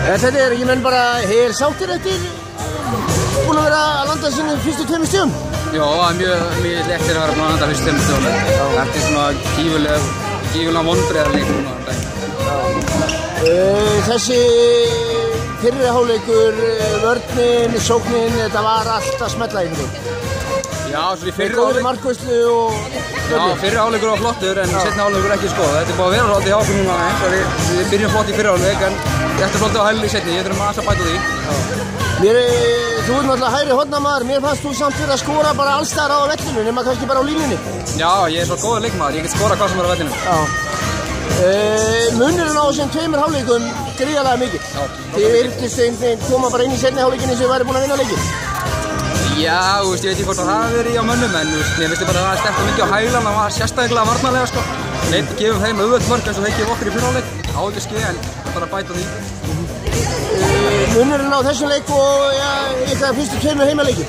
Þetta ég menn bara sáttir eftir búin að vera að landa sínum fyrstu 2 stigum? Já, mjög lettir að vera búin að landa fyrstu 2 stigum. Þetta svona gífurlega vonbrigðarleikur núna. Þessi fyrri hálfleikur, vörnin, sóknin, þetta var allt að smella einhvern veginn. Já, svo í fyrri hálfleikur markvarslu og fyrri hálfleikur var flottur en seinni hálfleikur ekki sko. Þetta búið að vera svolítið hjá okkur núna eins og við byrjum flott í fyrri hálfleik en þetta svolítið á hælunni í seinni, ég þurfum að bæta því. Þú náttúrulega hægri hornamaður, mér fannst þú samt fyrir að skora bara alls staðar á vellinu, nema kannski bara á línunni. Já, ég svo góður leikmaður, ég get skora hvað sem er á vellinu. Munurinn á þessum 2 hálfleikum gríðarlega mikið. Þið virtust koma bara inn í seinni hálfleikinni sem þið væri búin að vinna leikinn. Já, ég veit ekki hvort það hafi verið á mönnum en mér finnst bara að það stefna mikið á hælan, það var sérstaklega varnarlega sko. Við gefum þeim auðvöld mörg eins og þeir gefa okkur í fyrri hálfleik, á ekki skeið en bara bæta því. Munurinn á þessum leik og ykkar fyrstu 2 heimaleiki?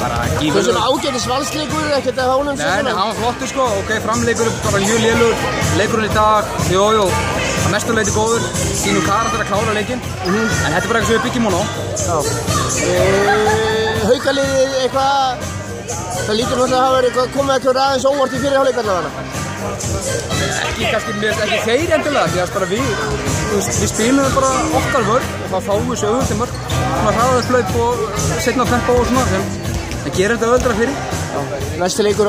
Bara gífurlegur. Þessum ágætis valsleikur, ekkert að hánum sem svona? Nei, hann var flottur sko, ok, framleikur, bara mjög lélugur, leikurinn í dag, jú, að mestu leiti góður, sínum karakter að klára leikinn, en þetta er bara eitthvað sem við byggjum hún á. Haukaliðið eitthvað, það lítur náttúrulega að hafa verið komið eitthvað aðeins óvart í fyrri hálfleik allavega? Ekki þeir endilega, því að bara við spilum bara okkar vörn og þá fáum við sögum til mörg, svona hraðarslaup og seinna tempo og svona, það gerir þetta öðra fyrir. Næsti leikur á,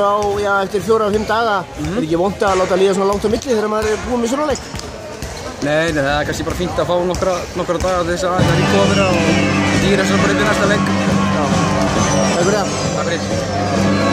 eftir 4 og 5 daga, ekki vont að láta líða svona langt á milli þegar maður búið með svona leik? Nei, það er kannski bara fínt að fá nokkra daga til þess að ríkofira og dýra þess að bara yfir næsta leik. Takk fyrir það. Takk fyrir.